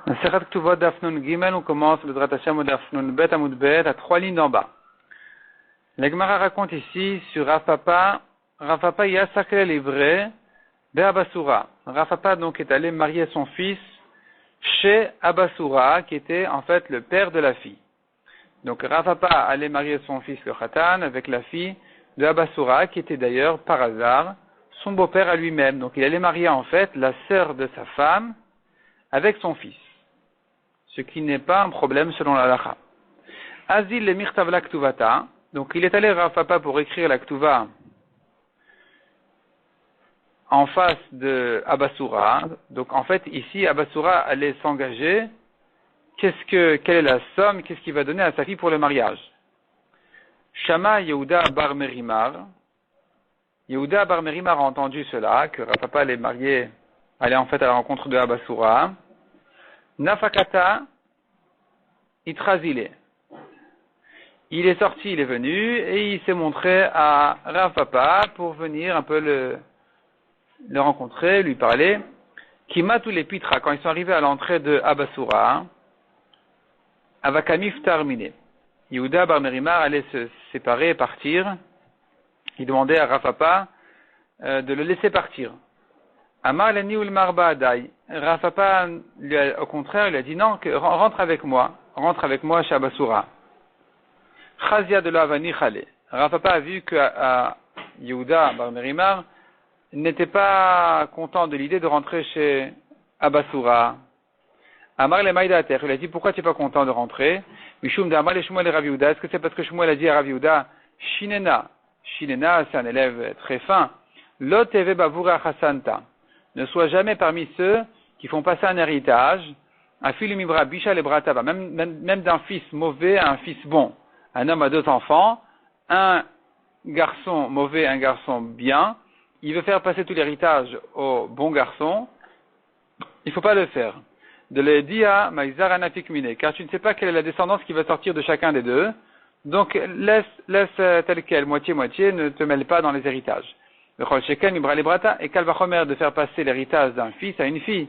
Serat Ktuvot Daf Nun Gimel, on commence le Drat Hashem au Daf Nun Bet Amud Bet à 3 lignes d'en bas. La Gemara raconte ici sur Rav Papa Yasakre livré Be'Abasura. Rav Papa donc est allé marier son fils chez Abasura, qui était en fait le père de la fille. Donc Rav Papa allait marier son fils le Khatan avec la fille de Abasura, qui était d'ailleurs par hasard son beau-père à lui-même. Donc il allait marier en fait la sœur de sa femme avec son fils. Ce qui n'est pas un problème selon la halakha. Azil le mirtav la ktuvata. Donc il est allé Rav Papa pour écrire la ktuva en face de Abasura. Donc en fait ici Abasura allait s'engager. Quelle est la somme, qu'est-ce qu'il va donner à sa fille pour le mariage? Shama Yehuda bar Merimar. Yehuda bar Merimar a entendu cela, que Rav Papa allait en fait à la rencontre de Abasura. Nafakata Itrazile. Il est sorti, il est venu, et il s'est montré à Rav Papa pour venir un peu le rencontrer, lui parler. Kima tous les pitra, quand ils sont arrivés à l'entrée de Abasura, Avakamif terminé. Yehuda bar Merimar allait se séparer et partir. Il demandait à Rav Papa de le laisser partir. Amar leni ulmar ba'adai. Rav Papa, au contraire, il a dit non, rentre avec moi chez Abasura. Chazia de l'avani chale. Rav Papa a vu que Yehuda bar Merimar n'était pas content de l'idée de rentrer chez Abasura. Amar le maïdater, il a dit pourquoi tu n'es pas content de rentrer? Mishum de Amar le Shmuel et Rav Yehuda. Est-ce que c'est parce que Shmuel a dit à Rav Yehuda, Shinena, c'est un élève très fin, Lo teve bavura chasanta. Ne sois jamais parmi ceux qui font passer un héritage, un fil mibra bisha le brataba, même d'un fils mauvais à un fils bon. Un homme a 2 enfants, un garçon mauvais, un garçon bien, il veut faire passer tout l'héritage au bon garçon, il ne faut pas le faire. De le dia maïzar anafik mine, car tu ne sais pas quelle est la descendance qui va sortir de chacun des deux, donc laisse tel quel, moitié-moitié, ne te mêle pas dans les héritages. Et Kalvachomer de faire passer l'héritage d'un fils à une fille.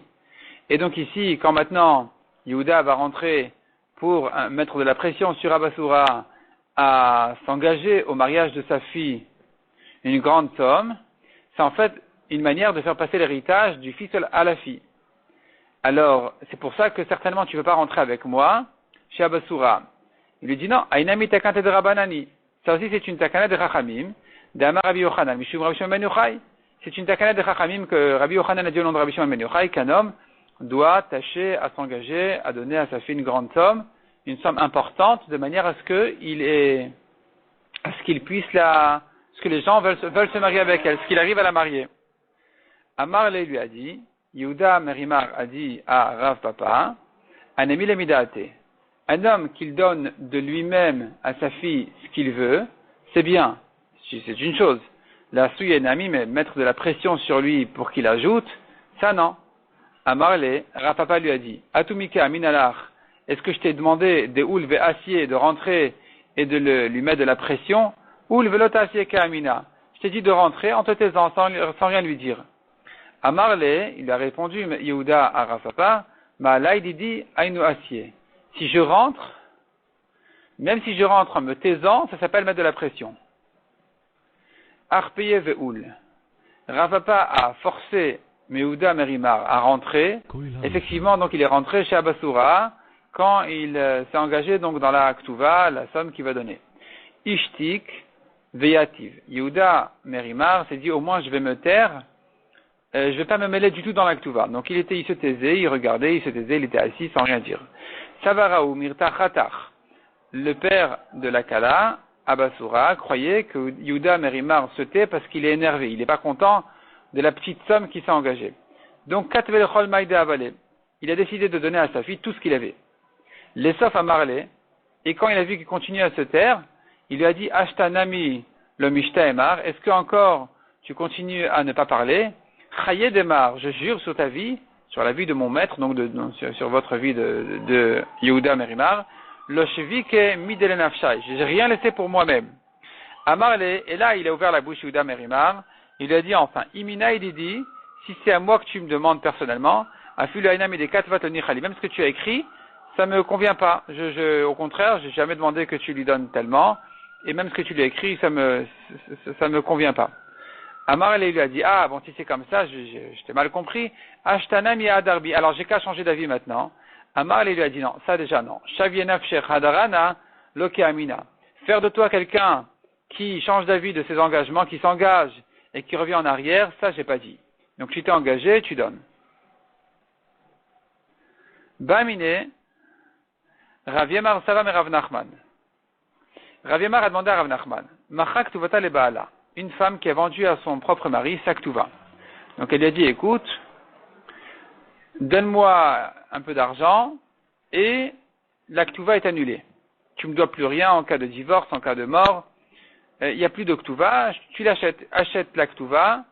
Et donc ici, quand maintenant Yehuda va rentrer pour mettre de la pression sur Abasura à s'engager au mariage de sa fille une grande somme, c'est en fait une manière de faire passer l'héritage du fils à la fille. Alors, c'est pour ça que certainement tu ne veux pas rentrer avec moi chez Abasura. Il lui dit non, Ainami takante de Rabbanani. Ça aussi c'est une takana de Chachamim. D'Amar Rabbi Yochanan, Mishum Rabbi Shimon ben Yochai. C'est une takana de Chachamim que Rabbi Yochanan a dit au nom de Rabbi Shimon ben Yochai qu'un homme doit tâcher à s'engager, à donner à sa fille une grande somme, une somme importante, de manière à ce qu'il puisse ce que les gens veulent se marier avec elle, ce qu'il arrive à la marier. Amar lui a dit, Yehuda Merimar a dit à Rav Papa, Anemi le midate. Un homme qu'il donne de lui-même à sa fille ce qu'il veut, c'est bien. C'est une chose. La souille nami, mais mettre de la pression sur lui pour qu'il ajoute, ça non. Amarle, Rav Papa lui a dit, Atumika minalach, est-ce que je t'ai demandé de oulve acier, de rentrer et de lui mettre de la pression? Oulve lot acier kamina. Je t'ai dit de rentrer en te taisant, sans rien lui dire. Amarle, il a répondu, Yehuda à Rav Papa, ma laïdidi ainu acier. Si je rentre, même si je rentre en me taisant, ça s'appelle mettre de la pression. Arpeye ve'oul. Rav Papa a forcé Yehuda Merimar à rentrer. Effectivement, donc il est rentré chez Abasura quand il s'est engagé donc dans la Ktuva, la somme qu'il va donner. Ishtik veyativ. Yehuda Merimar s'est dit au moins je vais me taire, je vais pas me mêler du tout dans la Ktuva. Donc il se taisait, il regardait, il était assis sans rien dire. Savaraou mirta khatach. Le père de la Kala, Abasura, croyait que Yehuda Merimar se tait parce qu'il est énervé, il n'est pas content de la petite somme qui s'est engagée. Donc, Katvel Chol Maïde Avale, il a décidé de donner à sa fille tout ce qu'il avait. L'Esof a marlé, et quand il a vu qu'il continuait à se taire, il lui a dit, Ashtanami le Mishta Emar, est-ce que encore tu continues à ne pas parler? Chaye Demar, je jure sur ta vie, sur la vie de mon maître, donc sur votre vie de Yehuda Merimar, Loshevike midele nafshai. J'ai rien laissé pour moi-même. Amarle, et là il a ouvert la bouche Yehuda Merimar. Il lui a dit enfin, Imina il dit, si c'est à moi que tu me demandes personnellement, Afilu Ainam Idekat Vatonichali. Même ce que tu as écrit, ça me convient pas. Au contraire, j'ai jamais demandé que tu lui donnes tellement. Et même ce que tu lui as écrit, ça me convient pas. Amar lui a dit, ah, bon, si c'est comme ça, je t'ai mal compris. Ashtanam Adarbi. Alors, j'ai qu'à changer d'avis maintenant. Amar lui a dit, non, ça déjà non. Shavienaf Sheikh Hadarana, Loke Amina. Faire de toi quelqu'un qui change d'avis de ses engagements, qui s'engage et qui revient en arrière, ça, j'ai pas dit. Donc, tu t'es engagé, tu donnes. Bamine, Rav Yemar Savam et Rav Nachman. Rav Yemar a demandé à Rav Nachman, Machak Tuvata le Baala, une femme qui a vendu à son propre mari sa Ktuva. Donc elle lui a dit, écoute, donne-moi un peu d'argent et la Ktuva est annulée. Tu me dois plus rien en cas de divorce, en cas de mort. Il n'y a plus de Ktuva, tu l'achètes, achète la Ktuva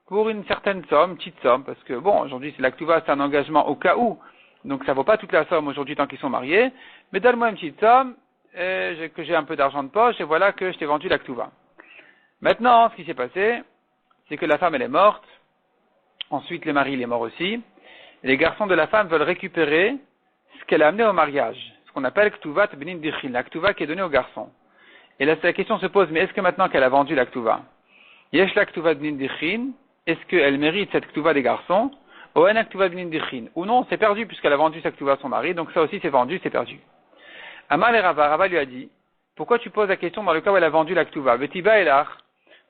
pour une certaine somme, petite somme, parce que bon, aujourd'hui la Ktuva c'est un engagement au cas où, donc ça vaut pas toute la somme aujourd'hui tant qu'ils sont mariés, mais donne-moi une petite somme, que j'ai un peu d'argent de poche, et voilà que je t'ai vendu la Ktuva. Maintenant, ce qui s'est passé, c'est que la femme elle est morte, ensuite le mari il est mort aussi, et les garçons de la femme veulent récupérer ce qu'elle a amené au mariage, ce qu'on appelle Ktuvat Benin Dichin, la Ktuva qui est donnée aux garçons. Et là la question se pose, mais est-ce que maintenant qu'elle a vendu la Ktuva, Yesh la Ktuva Benin Dichin, est-ce qu'elle mérite cette Ktuva des garçons, ou non, c'est perdu puisqu'elle a vendu sa Ktuva à son mari, donc ça aussi c'est vendu, c'est perdu. Amar et Rava lui a dit, pourquoi tu poses la question dans le cas où elle a vendu la Ktuva? Betiba elach,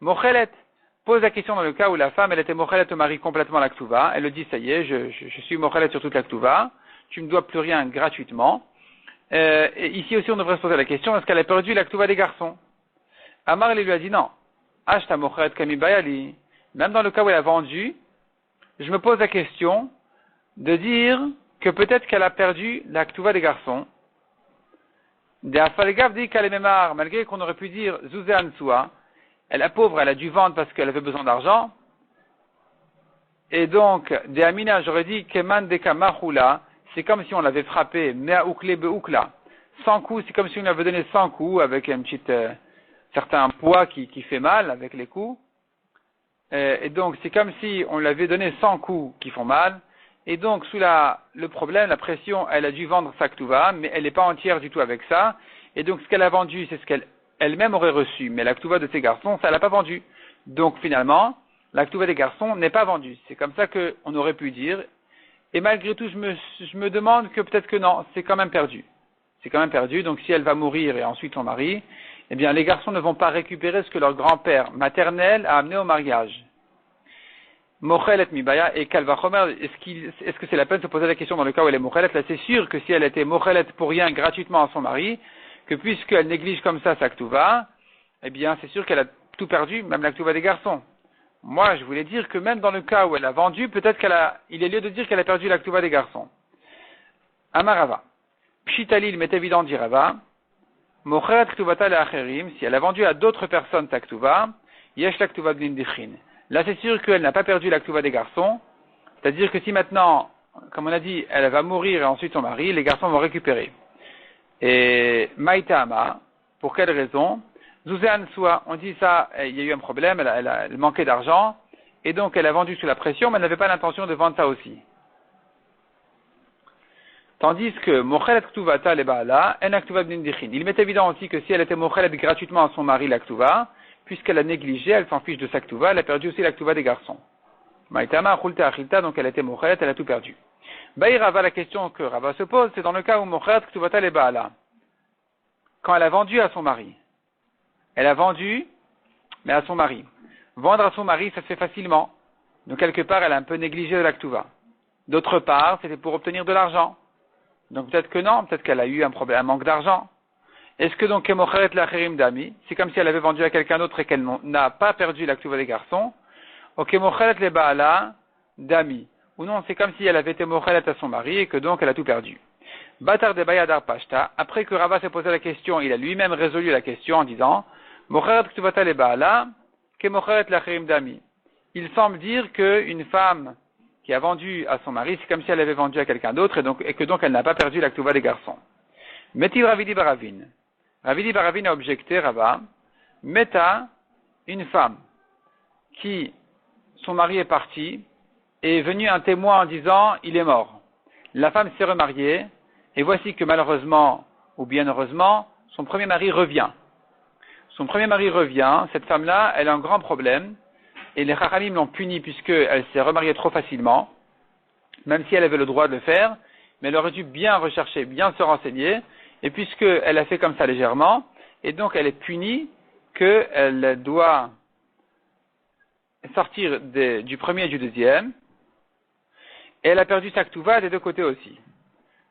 mochelet. Pose la question dans le cas où la femme, elle était mochelet au mari complètement la Ktuva. Elle le dit, ça y est, je suis mochelet sur toute la Ktuva. Tu me dois plus rien gratuitement. Et ici aussi, on devrait se poser la question, est-ce qu'elle a perdu la Ktuva des garçons? Amar lui a dit, non. Ashta mochelet kamibayali. Même dans le cas où elle a vendu, je me pose la question de dire que peut-être qu'elle a perdu la Ktuva des garçons. Malgré qu'on aurait pu dire Zouzé Ansoua, elle est pauvre, elle a dû vendre parce qu'elle avait besoin d'argent. Et donc, de Amina, j'aurais dit Keman Deka Mahula, c'est comme si on l'avait frappé, Mea Ukle Beukla. 100 coups, c'est comme si on lui avait donné 100 coups avec un petit certain poids qui fait mal avec les coups. Et donc, c'est comme si on lui avait donné 100 coups qui font mal. Et donc, sous le problème, la pression, elle a dû vendre sa Ktuva, mais elle n'est pas entière du tout avec ça. Et donc, ce qu'elle a vendu, c'est ce qu'elle elle-même aurait reçu. Mais la Ktuva de ses garçons, ça, elle n'a pas vendu. Donc, finalement, la Ktuva des garçons n'est pas vendue. C'est comme ça qu'on aurait pu dire. Et malgré tout, je me demande que peut-être que non, c'est quand même perdu. C'est quand même perdu. Donc, si elle va mourir et ensuite on marie, eh bien, les garçons ne vont pas récupérer ce que leur grand-père maternel a amené au mariage. Mochelet mibaya et kalvachomer, est-ce que c'est la peine de se poser la question dans le cas où elle est mochelet? Là, c'est sûr que si elle était mochelet pour rien gratuitement à son mari, que puisqu'elle néglige comme ça sa ktuva, eh bien, c'est sûr qu'elle a tout perdu, même la ktuva des garçons. Moi, je voulais dire que même dans le cas où elle a vendu, peut-être il est lieu de dire qu'elle a perdu la ktuva des garçons. Amarava. Pshitali, il m'est évident, dit Rava, mochelet ktuvata le acherim, si elle a vendu à d'autres personnes sa ktuva, yesh la ktuva bnin dichin. Là, c'est sûr qu'elle n'a pas perdu la Ktuva des garçons. C'est-à-dire que si maintenant, comme on a dit, elle va mourir et ensuite son mari, les garçons vont récupérer. Et Maïtama, pour quelle raison? Zouzéan Soua, on dit ça, il y a eu un problème, elle manquait d'argent, et donc elle a vendu sous la pression, mais elle n'avait pas l'intention de vendre ça aussi. Tandis que Mochelet Ktuvata le Baala, en Aktuva bnin dichin. Il m'est évident aussi que si elle était Mochelet gratuitement à son mari la Ktuva, puisqu'elle a négligé, elle s'en fiche de sa Ktuva, elle a perdu aussi la Ktuva des garçons. Maïtama, Achulta, Achilta, donc elle était Mochelet, elle a tout perdu. Baï Rava, la question que Rava se pose, c'est dans le cas où Mochelet Ktuvata le Baala, quand elle a vendu à son mari. Elle a vendu, mais à son mari. Vendre à son mari, ça se fait facilement. Donc quelque part, elle a un peu négligé de la Ktuva. D'autre part, c'était pour obtenir de l'argent. Donc peut-être que non, peut-être qu'elle a eu un problème, un manque d'argent. Est-ce que donc Kemocheret l'acherim dami, c'est comme si elle avait vendu à quelqu'un d'autre et qu'elle n'a pas perdu la Ktuva des garçons, ou Kemocheret le Baala dami, ou non, c'est comme si elle avait été Mochelet à son mari et que donc elle a tout perdu. Batar de Bayadar Pashta, après que Rava s'est posé la question, il a lui-même résolu la question en disant Mocheret Ktuvata le Baala, Kemocheret l'acherim dami. Il semble dire qu'une femme qui a vendu à son mari, c'est comme si elle avait vendu à quelqu'un d'autre et que donc elle n'a pas perdu la Ktuva des garçons. Metiv Ravidi Baravin. Ravidi Baravin a objecté, Rava, Meta, une femme, qui, son mari est parti, est venu un témoin en disant il est mort. La femme s'est remariée et voici que malheureusement ou bien heureusement son premier mari revient. Son premier mari revient, cette femme-là, elle a un grand problème et les Chachamim l'ont punie puisqu'elle s'est remariée trop facilement, même si elle avait le droit de le faire, mais elle aurait dû bien rechercher, bien se renseigner, et puisqu'elle a fait comme ça légèrement, et donc elle est punie qu'elle doit sortir du premier et du deuxième, et elle a perdu sa ktuva des deux côtés aussi.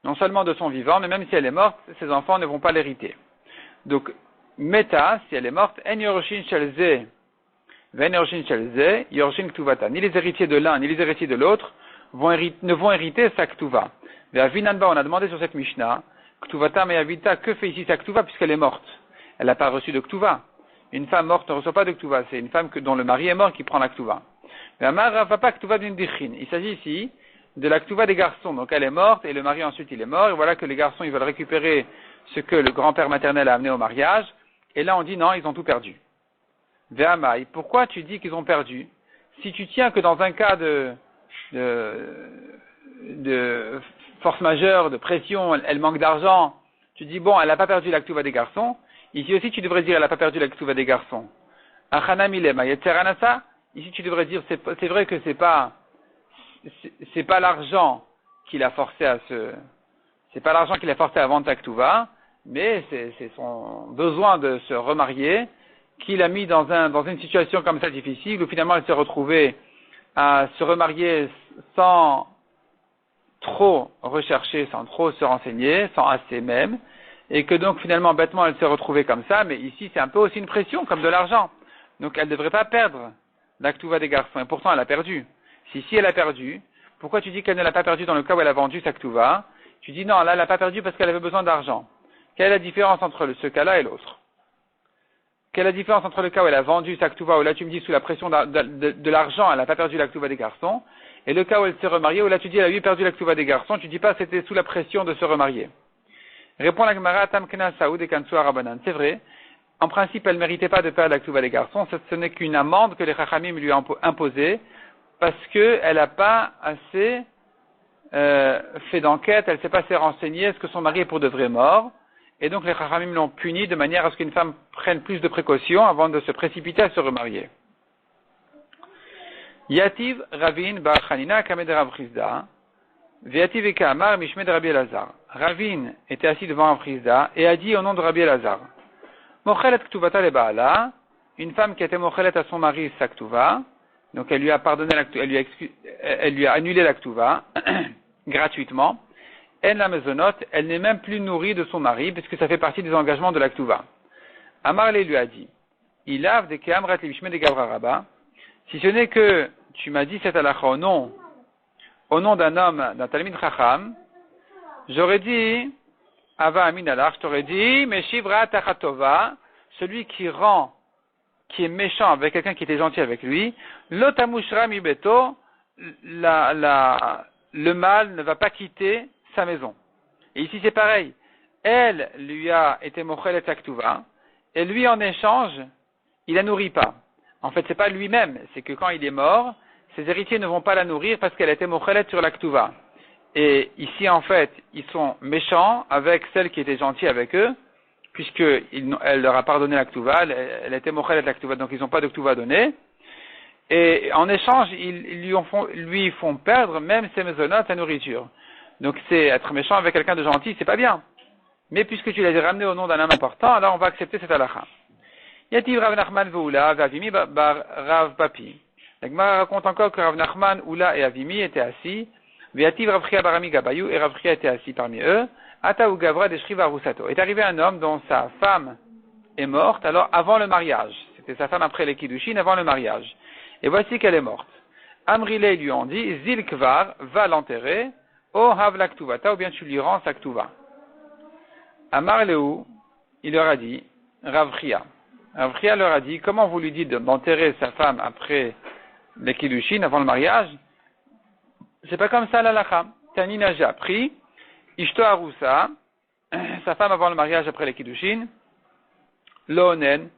Non seulement de son vivant, mais même si elle est morte, ses enfants ne vont pas l'hériter. Donc, Meta, si elle est morte, en yoroshin shelze, ven yoroshin shelze, yoroshin ktuvata. Ni les héritiers de l'un, ni les héritiers de l'autre ne vont hériter sa ktuva. Ve'avinanba, on a demandé sur cette Mishnah, ktuvata me'avita, que fait ici sa ktuva puisqu'elle est morte? Elle n'a pas reçu de ktuva. Une femme morte ne reçoit pas de ktuva. C'est une femme dont le mari est mort qui prend la ktuva. Il s'agit ici de la ktuva des garçons. Donc elle est morte et le mari ensuite il est mort. Et voilà que les garçons ils veulent récupérer ce que le grand-père maternel a amené au mariage. Et là on dit non, ils ont tout perdu. Ve'amai, pourquoi tu dis qu'ils ont perdu? Si tu tiens que dans un cas de force majeure, de pression, elle manque d'argent, tu dis bon, elle n'a pas perdu la ktuva des garçons. Ici aussi, tu devrais dire, elle n'a pas perdu la ktuva des garçons. Ici, tu devrais dire, c'est vrai que c'est pas l'argent qu'il a forcé c'est pas l'argent qu'il a forcé à vendre sa ktuva, mais c'est son besoin de se remarier qu'il a mis dans une situation comme ça difficile, où finalement elle s'est retrouvée à se remarier sans trop rechercher, sans trop se renseigner, sans assez même, et que donc finalement bêtement elle s'est retrouvée comme ça, mais ici c'est un peu aussi une pression, comme de l'argent. Donc elle ne devrait pas perdre la ktuva des garçons, et pourtant elle a perdu. Si elle a perdu, pourquoi tu dis qu'elle ne l'a pas perdu dans le cas où elle a vendu sa ktuva? Tu dis non, là elle n'a pas perdu parce qu'elle avait besoin d'argent. Quelle est la différence entre ce cas-là et l'autre? Quelle est la différence entre le cas où elle a vendu sa ktuva, où là tu me dis sous la pression de l'argent, elle n'a pas perdu la ktuva des garçons, et le cas où elle s'est remariée, où là tu dis elle a eu perdu la ktuva des garçons, tu dis pas c'était sous la pression de se remarier. Répond la Gemara, Tamkena Saoud et Kansua Rabanan. C'est vrai, en principe elle ne méritait pas de perdre la ktuva des garçons, ce n'est qu'une amende que les Chachamim lui ont imposée, parce qu'elle n'a pas assez fait d'enquête, elle ne s'est pas assez renseignée, est-ce que son mari est pour de vrai mort? Et donc les Chachamim l'ont punie de manière à ce qu'une femme prenne plus de précautions avant de se précipiter à se remarier. Yativ Ravin Bar Chanina Kamed Rav Chizda, Ve'yativ Eka Amar Mishmed Rabbi Elazar. Ravin était assis devant Rav Chizda et a dit au nom de Rabbi Elazar, Mochelet Ktuvata le Baala, une femme qui était mochelet à son mari sa ktuva, donc elle lui a pardonné elle lui a annulé la ktuva gratuitement. En la maisonnote, elle n'est même plus nourrie de son mari, puisque ça fait partie des engagements de la ktuva. Amarle lui a dit, il lave des keamrat libishme de gavraraba, si ce n'est que tu m'as dit cette halakha au nom d'un homme, d'un talmid chacham, j'aurais dit, ava amin alach, je t'aurais dit, meshivra tachatova, celui qui est méchant avec quelqu'un qui était gentil avec lui, lotamushra mi beto, le mal ne va pas quitter sa maison. Et ici c'est pareil. Elle lui a été mochelet aktuva, et lui en échange, il la nourrit pas. En fait, c'est pas lui-même, c'est que quand il est mort, ses héritiers ne vont pas la nourrir parce qu'elle a été mochelet sur l'aktuva. Et ici, en fait, ils sont méchants avec celle qui était gentille avec eux, puisqu'elle leur a pardonné l'aktuva, elle a été mochelet l'aktuva, donc ils n'ont pas de ktuva donné. Et en échange, ils lui font perdre même ses maisonnotes, sa nourriture. Donc c'est être méchant avec quelqu'un de gentil, c'est pas bien. Mais puisque tu l'as ramené au nom d'un homme important, alors on va accepter cette halakha. Yativ Rav Nachman ve'Ula ve'Avimi bar Rav Papi. La Gemara raconte encore que Rav Nachman, Ula et Avimi étaient assis. Ve'Yativ Rav Chia barami Gabayou et Rav Chia étaient assis parmi eux. Ata ou Gavra deshriva Rusato. Est arrivé un homme dont sa femme est morte, alors avant le mariage. C'était sa femme après les Kiddushin, avant le mariage. Et voici qu'elle est morte. Amrilei lui ont dit, Zil Kvar, va l'enterrer. Oh, hav la ktuvata, ou bien tu lui rends sa ktuva. Amar Léou, il leur a dit, Rav Chia. Rav Chia leur a dit, comment vous lui dites d'enterrer sa femme après les Kiddushin, avant le mariage? C'est pas comme ça l'halakha. Tanina j'ai appris, Ishto Arusa, sa femme avant le mariage après les Kiddushin, lo onen,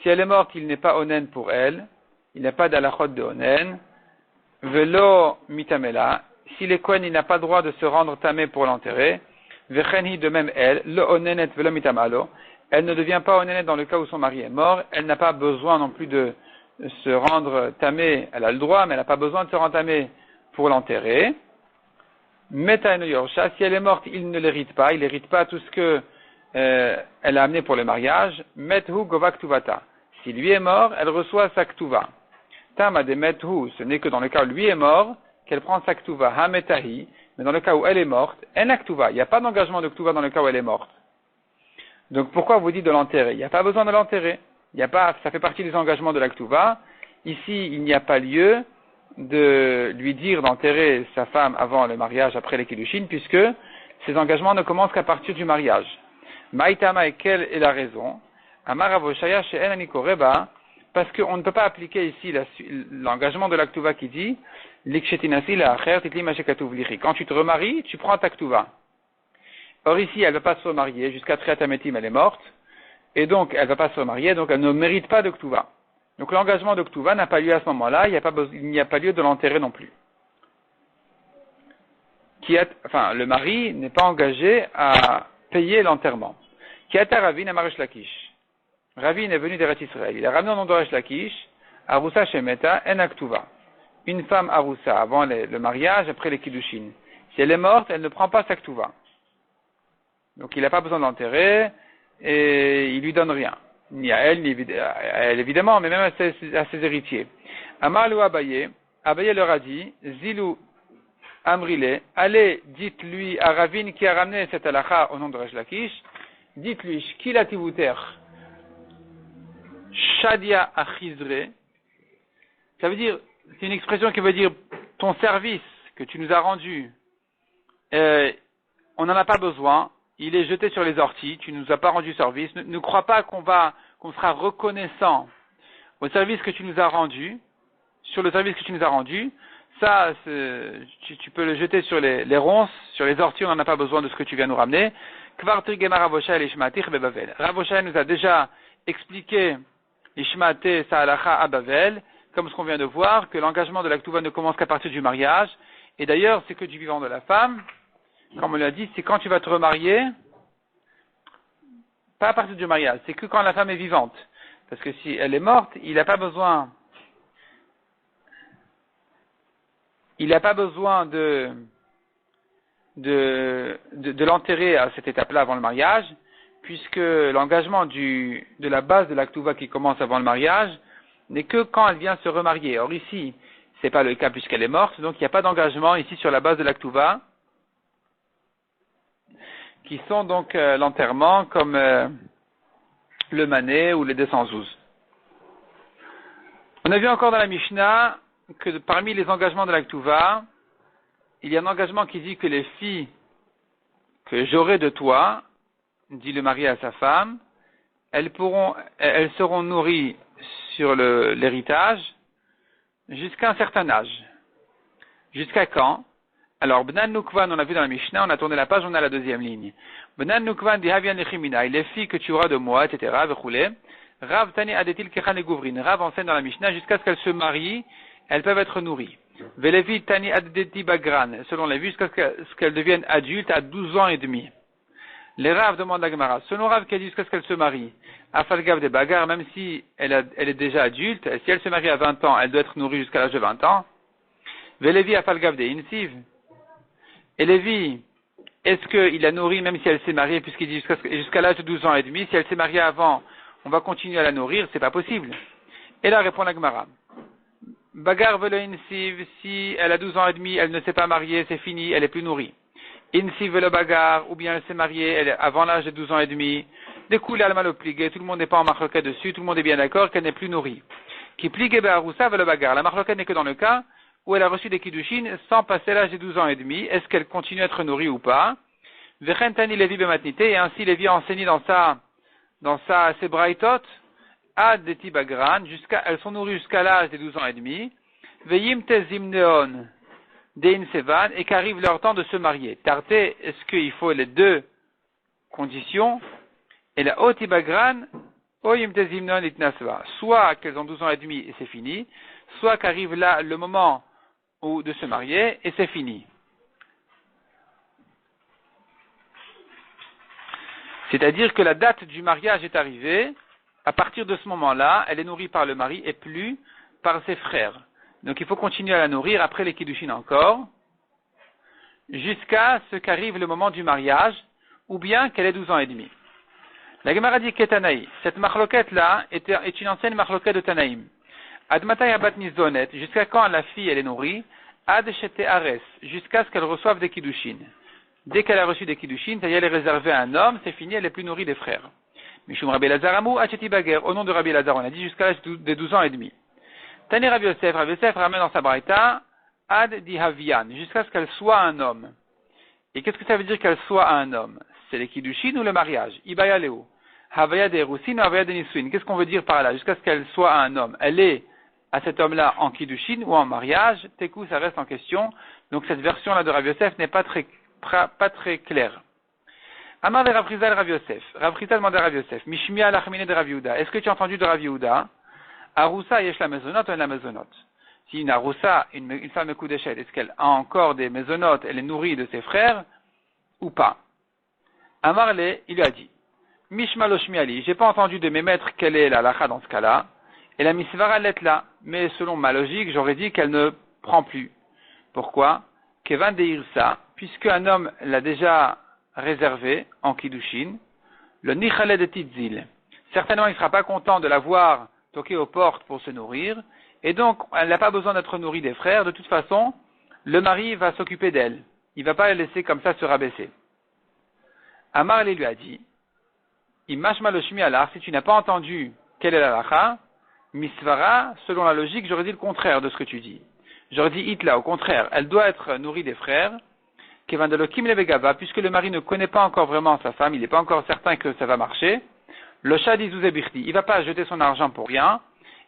si elle est morte, il n'est pas onen pour elle, il n'y a pas d'halachot de onen, velo mitamela, si le Kohen il n'a pas le droit de se rendre tamé pour l'enterrer, vechenhi de même elle, le onenet velo mitamalo, elle ne devient pas onenet dans le cas où son mari est mort, elle n'a pas besoin non plus de se rendre tamé, elle a le droit, mais elle n'a pas besoin de se rendre tamé pour l'enterrer. Metaino yorsha, si elle est morte, il ne l'hérite pas, il n'hérite pas tout ce que elle a amené pour le mariage. Methu gova ktuvata. Si lui est mort, elle reçoit sa ktuva. Tama de methu, ce n'est que dans le cas où lui est mort qu'elle prend sa ktuva. Hametahi, mais dans le cas où elle est morte, en aktuva. Il n'y a pas d'engagement de ktuva dans le cas où elle est morte. Donc pourquoi vous dites de l'enterrer? Il n'y a pas besoin de l'enterrer. Il n'y a pas, ça fait partie des engagements de la ktuva. Ici, il n'y a pas lieu de lui dire d'enterrer sa femme avant le mariage, après les kiddushin, puisque ces engagements ne commencent qu'à partir du mariage. Maïtama, et quelle est la raison? Amar Avoshaya she'en ani koreba, parce qu'on ne peut pas appliquer ici l'engagement de la ktuva qui dit Likshetinasi la acher titli ma shekatuv lichi. Quand tu te remaries, tu prends ta ktuva. Or ici, elle ne va pas se remarier, jusqu'à Triatametim, elle est morte, et donc elle ne va pas se remarier, donc elle ne mérite pas de ktuva. Donc l'engagement de ktuva n'a pas lieu à ce moment-là, il n'y a pas lieu de l'enterrer non plus. Le mari n'est pas engagé à payer l'enterrement. Kiata Ravin à Maresh Lakish. Ravin est venu d'Eretz Israël. Il a ramené au nom d'Eretz Lakish, Arusa Shemeta en Aktuva. Une femme Arusa avant le mariage, après les Kiddushin. Si elle est morte, elle ne prend pas sa Ktuva. Donc il n'a pas besoin d'enterrer et il lui donne rien. Ni à elle, ni à elle évidemment, mais même à ses héritiers. Amar ou Abaye, Abaye leur a dit, Zilou Amrile, allez, dites-lui à Ravin qui a ramené cette halakha au nom de Resh Lakish, dites-lui, Shkila Tivuter, Shadia Achizre, ça veut dire, c'est une expression qui veut dire, ton service que tu nous as rendu, on n'en a pas besoin, il est jeté sur les orties, tu nous as pas rendu service, ne crois pas qu'on sera reconnaissant au service que tu nous as rendu, sur le service que tu nous as rendu, ça, tu peux le jeter sur les ronces, sur les orties, on n'en a pas besoin de ce que tu viens nous ramener. Ravosha nous a déjà expliqué l'ishmate sa halacha à Bavel, comme ce qu'on vient de voir, que l'engagement de la ktuva ne commence qu'à partir du mariage, et d'ailleurs, c'est que du vivant de la femme, comme on l'a dit, c'est quand tu vas te remarier, pas à partir du mariage, c'est que quand la femme est vivante. Parce que si elle est morte, il n'a pas besoin de l'enterrer à cette étape-là avant le mariage, puisque l'engagement de la base de la ktuva qui commence avant le mariage n'est que quand elle vient se remarier. Or ici, c'est pas le cas puisqu'elle est morte, donc il n'y a pas d'engagement ici sur la base de la ktuva, qui sont donc l'enterrement comme le mané ou les 212. On a vu encore dans la Mishnah que parmi les engagements de la ktuva, il y a un engagement qui dit que les filles que j'aurai de toi, dit le mari à sa femme, elles seront nourries sur l'héritage jusqu'à un certain âge. Jusqu'à quand? Alors, Bnan Nukvan, on a vu dans la Mishnah, on a tourné la page, on a la deuxième ligne. Bnan Nukvan di Havian Lechimina, les filles que tu auras de moi, etc., vechule. Rav Tani Adetil Kechan et Gouvrin. Rav enseigne dans la Mishnah, jusqu'à ce qu'elles se marient, elles peuvent être nourries. Velevi Tani Adeti Bagran, selon les vues, jusqu'à ce qu'elles deviennent adultes à 12 ans et demi. Les Rav demandent à Gemara, selon Rav qui a dit jusqu'à ce qu'elle se marie, Afalgav de Bagar, même si elle est déjà adulte, si elle se marie à 20 ans, elle doit être nourrie jusqu'à l'âge de 20 ans. Velevi Afalgav de Insiv. Et Lévi, est-ce qu'il la nourrit même si elle s'est mariée, puisqu'il dit jusqu'à l'âge de 12 ans et demi, si elle s'est mariée avant, on va continuer à la nourrir, c'est pas possible. Et là répond la Gemara. Bagar velo Insiv, si elle a 12 ans et demi, elle ne s'est pas mariée, c'est fini, elle est plus nourrie. Insiv velo Bagar, ou bien elle s'est mariée, elle est avant l'âge de 12 ans et demi, découle al malopligé, tout le monde n'est pas en marloquet dessus, tout le monde est bien d'accord qu'elle n'est plus nourrie. Qui pligé be'aroussa velo Bagar, la marloquet n'est que dans le cas où elle a reçu des kiddushin sans passer l'âge de 12 ans et demi, est-ce qu'elle continue à être nourrie ou pas? Vechentani Levi bematnite, et ainsi Levi a enseigné dans ses braïtot, ad deti bagran, elles sont nourries jusqu'à l'âge de 12 ans et demi, veyim tezim neon, dein sevan, et qu'arrive leur temps de se marier. Tarté, est-ce qu'il faut les deux conditions? Et la oti bagran, oyim tezim neon itnasva, soit qu'elles ont 12 ans et demi et c'est fini, soit qu'arrive là le moment ou de se marier, et c'est fini. C'est-à-dire que la date du mariage est arrivée, à partir de ce moment-là, elle est nourrie par le mari et plus par ses frères. Donc il faut continuer à la nourrir après les kiddushin encore, jusqu'à ce qu'arrive le moment du mariage, ou bien qu'elle ait 12 ans et demi. La Gemara dit qu'Etanaï, cette marloquette-là est une ancienne marloquette de Tanaïm. Admatay abat nizonet, jusqu'à quand la fille elle est nourrie, ad shete ares, jusqu'à ce qu'elle reçoive des kiddushin. Dès qu'elle a reçu des kiddushin, c'est-à-dire elle est réservée à un homme, c'est fini, elle est plus nourrie des frères. Mishum Rabbi Lazar Amou, Acheti Bager, au nom de Rabbi Lazar, on a dit jusqu'à l'âge des 12 ans et demi. Tani Rabbi Yosef ramène dans sa braïta, ad dihavian, jusqu'à ce qu'elle soit un homme. Et qu'est-ce que ça veut dire qu'elle soit un homme? C'est les kiddushin ou le mariage? Ibaya leo. Havaya de Erusin ou Havaya de Nisuin. Qu'est-ce qu'on veut dire par là? Jusqu'à ce qu'elle soit un homme. Elle est à cet homme-là en kiddushin ou en mariage. Tekou, ça reste en question. Donc cette version-là de Rabbi Yosef n'est pas très claire. Amar de Rav Chizda el Rav Yosef. Rav Chizda demande à Rav Yosef. Mishmia lachmine de Rav Yehuda. Est-ce que tu as entendu de Rav Yehuda? Aroussa yesh la mezonot ou la mezonot? Si une aroussa, une femme koudeshet, est-ce qu'elle a encore des mezonot, elle est nourrie de ses frères ou pas? Amar le, il lui a dit. Mishma lo shmiali. J'ai pas entendu de mes maîtres quelle est la lacha dans ce cas-là. Et la misvara l'est là. Mais selon ma logique, j'aurais dit qu'elle ne prend plus. Pourquoi? Kevan de irsa, puisque un homme l'a déjà réservé en kiddushin, le nichale de titzil. Certainement, il ne sera pas content de la voir toquer aux portes pour se nourrir, et donc, elle n'a pas besoin d'être nourrie des frères. De toute façon, le mari va s'occuper d'elle. Il ne va pas la laisser comme ça se rabaisser. Amar lui a dit, Imashma lo shmi alar, si tu n'as pas entendu quelle est la lacha, misvara, selon la logique, j'aurais dit le contraire de ce que tu dis. J'aurais dit itla, au contraire, elle doit être nourrie des frères, puisque le mari ne connaît pas encore vraiment sa femme, il n'est pas encore certain que ça va marcher, le shad izuzebirti, il ne va pas jeter son argent pour rien,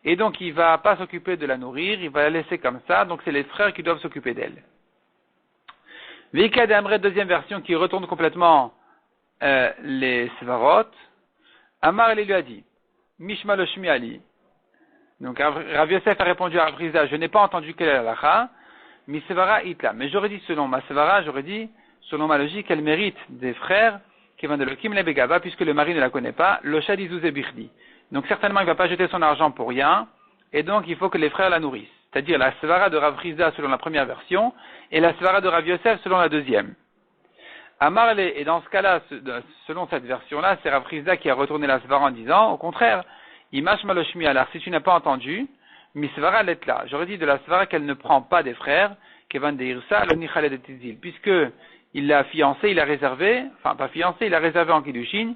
et donc il ne va pas s'occuper de la nourrir, il va la laisser comme ça, donc c'est les frères qui doivent s'occuper d'elle. Vika d'Amret, deuxième version, qui retourne complètement les svarot, Amar lui a dit, Mishma lo shmi ali. Donc Rav Yosef a répondu à Rav Chizda, je n'ai pas entendu quelle est la lacha, misvara itla. Mais j'aurais dit selon ma svara, j'aurais dit selon ma logique, elle mérite des frères qui vont de l'okim le begava, puisque le mari ne la connaît pas, lo shad izuze birdi. Donc certainement il ne va pas jeter son argent pour rien, et donc il faut que les frères la nourrissent. C'est-à-dire la svara de Rav Chizda selon la première version, et la svara de Rav Yosef selon la deuxième. Amarle, et dans ce cas-là, selon cette version-là, c'est Rav Chizda qui a retourné la svara en disant, au contraire, Imash maloshmi alar, si tu n'as pas entendu, misvara l'est là. J'aurais dit de la svara qu'elle ne prend pas des frères, kevan de irsa, le nichale de tizil, puisque il l'a fiancé, il l'a réservé, enfin pas fiancé, il l'a réservé en kiddushin,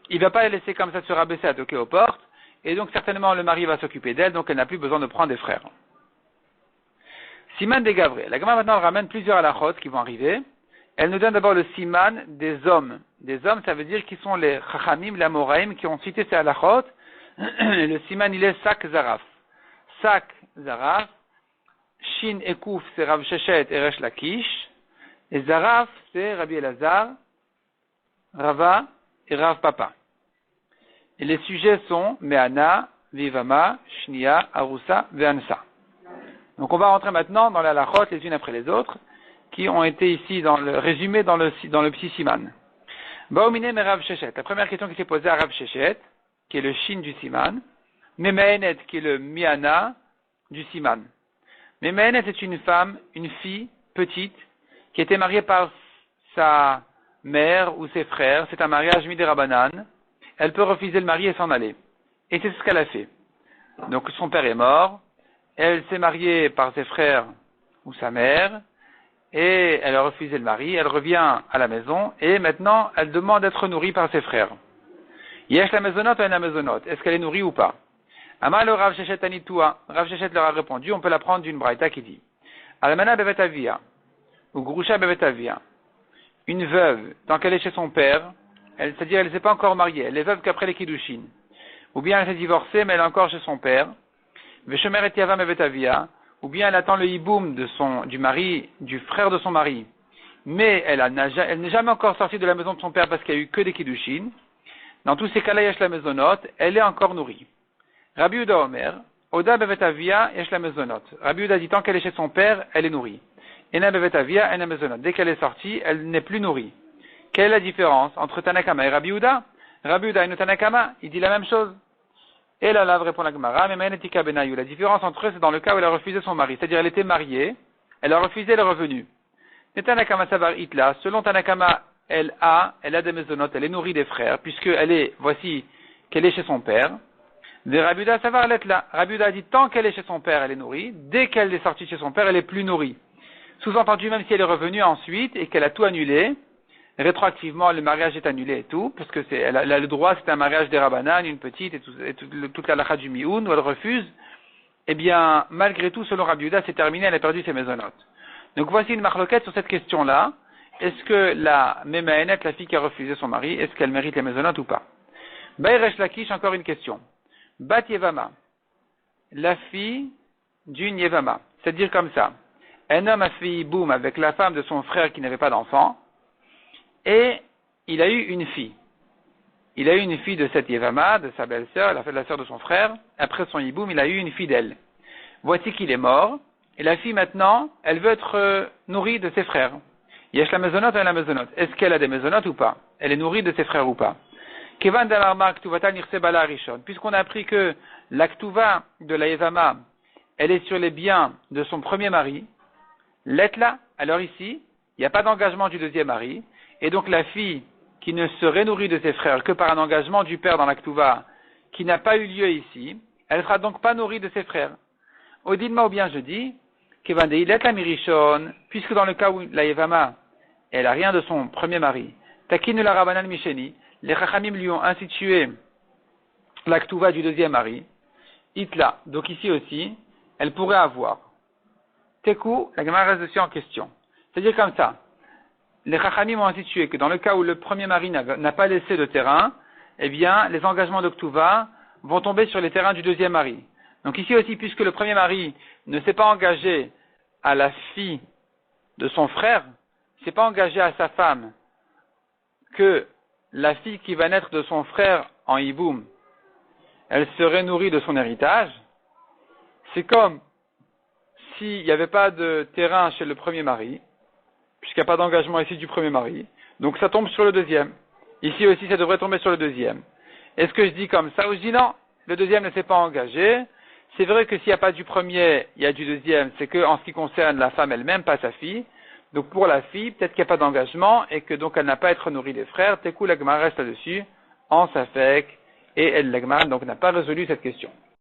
il ne va pas la laisser comme ça se rabaisser à toquer aux portes, et donc certainement le mari va s'occuper d'elle, donc elle n'a plus besoin de prendre des frères. Siman des Gavré. La Gemara maintenant ramène plusieurs halachot qui vont arriver. Elle nous donne d'abord le siman des hommes. Des hommes, ça veut dire qu'ils sont les chachamim, les amoraim, qui ont cité ces halachot. Le siman, il est sak zaraf. Sak zaraf. Shin et kouf, c'est Rav Sheshet et Resh Lakish. Et zaraf, c'est Rabbi Elazar, Rava et Rav Papa. Et les sujets sont Me'ana, Vivama, Shnia, Arusa, Ve'ansa. Donc on va rentrer maintenant dans la halachot les unes après les autres, qui ont été ici résumées dans le petit siman. Baomine me Rav Sheshet. La première question qui s'est posée à Rav Sheshet, qui est le shin du siman. Memeenet, qui est le miana du siman. Memeenet est une femme, une fille petite, qui était mariée par sa mère ou ses frères. C'est un mariage midé rabanan. Elle peut refuser le mari et s'en aller. Et c'est ce qu'elle a fait. Donc son père est mort. Elle s'est mariée par ses frères ou sa mère. Et elle a refusé le mari. Elle revient à la maison. Et maintenant, elle demande d'être nourrie par ses frères. Yesh la maisonot ou la maisonot. Est-ce qu'elle est nourrie ou pas? Amal le Rav Sheshet anitua. Rav Sheshet leur a répondu. On peut la prendre d'une braïta qui dit Almana bevet avia. Ou Grusha bevet avia. Une veuve, tant qu'elle est chez son père, c'est-à-dire elle ne s'est pas encore mariée, elle est veuve qu'après les kiddushin. Ou bien elle s'est divorcée, mais elle est encore chez son père. Veshomer et Yava bevet avia. Ou bien elle attend le hiboum du mari, du frère de son mari. Mais elle n'est jamais encore sortie de la maison de son père parce qu'il n'y a eu que des kiddushin. Dans tous ces cas-là, yesh la maisonot, elle est encore nourrie. Rabbi Yehuda Omer, Oda bevet avia yesh la mezonot. Rabbi Yehuda dit tant qu'elle est chez son père, elle est nourrie. Ena bevet avia ena mezonot. Dès qu'elle est sortie, elle n'est plus nourrie. Quelle est la différence entre Tanakama et Rabbi Yehuda? Rabbi Yehuda et Tanakama, il dit la même chose. Et là, répond la Gemara, mais Menetika Benayu. La différence entre eux, c'est dans le cas où elle a refusé son mari. C'est-à-dire, elle était mariée, elle a refusé le revenu. Et Tanakama Savar Itla, selon Tanakama, elle a des maisonnotes, elle est nourrie des frères, puisqu'elle est, voici, qu'elle est chez son père. De Rabbi Yehuda Savar Letla. Rabbi Yehuda dit, tant qu'elle est chez son père, elle est nourrie. Dès qu'elle est sortie de chez son père, elle est plus nourrie. Sous-entendu, même si elle est revenue ensuite et qu'elle a tout annulé, rétroactivement, le mariage est annulé et tout, parce que elle a le droit, c'est un mariage des Rabanan, une petite, et toute la lacha du Mioun, où elle refuse, eh bien, malgré tout, selon Rabbi Yehuda, c'est terminé, elle a perdu ses maisonnotes. Donc voici une marloquette sur cette question-là. Est-ce que la Memaenet, la fille qui a refusé son mari, est-ce qu'elle mérite les maisonnotes ou pas? Bayresh Lakish, encore une question. Bat Yevama, la fille d'une Yevama, c'est-à-dire comme ça. Un homme a fait boum avec la femme de son frère qui n'avait pas d'enfant, et il a eu une fille. Il a eu une fille de cette Yevama, de sa belle-sœur, la sœur de son frère. Après son hiboum, il a eu une fille d'elle. Voici qu'il est mort. Et la fille maintenant, elle veut être nourrie de ses frères. Yesh la maisonnote et la maisonnote. Est-ce qu'elle a des maisonnotes ou pas? Elle est nourrie de ses frères ou pas? Kevan damarma ktuvata nirsebala rishon. Puisqu'on a appris que la ktuva de la Yevama, elle est sur les biens de son premier mari. Letla, alors ici, il n'y a pas d'engagement du deuxième mari. Et donc la fille qui ne serait nourrie de ses frères que par un engagement du père dans la Ktuva, qui n'a pas eu lieu ici, elle ne sera donc pas nourrie de ses frères. Odilma ou bien je dis, puisque dans le cas où la Yevama, elle n'a rien de son premier mari, Takinu la Rabanan Misheni, les Chachamim lui ont institué la Ktuva du deuxième mari, Itla, donc ici aussi, elle pourrait avoir. Teku, la Gemara reste aussi en question. C'est-à-dire comme ça. Les Chachamim ont institué que dans le cas où le premier mari n'a pas laissé de terrain, eh bien, les engagements de Ktuva vont tomber sur les terrains du deuxième mari. Donc ici aussi, puisque le premier mari ne s'est pas engagé à la fille de son frère, ne s'est pas engagé à sa femme, que la fille qui va naître de son frère en hiboum, elle serait nourrie de son héritage, c'est comme s'il n'y avait pas de terrain chez le premier mari, puisqu'il n'y a pas d'engagement ici du premier mari. Donc ça tombe sur le deuxième. Ici aussi, ça devrait tomber sur le deuxième. Est-ce que je dis comme ça ou je dis non? Le deuxième ne s'est pas engagé. C'est vrai que s'il n'y a pas du premier, il y a du deuxième. C'est que en ce qui concerne la femme elle-même, pas sa fille. Donc pour la fille, peut-être qu'il n'y a pas d'engagement et que donc elle n'a pas à être nourrie des frères. Tekou, la Gemara reste là-dessus, en safek, et la Gemara donc n'a pas résolu cette question.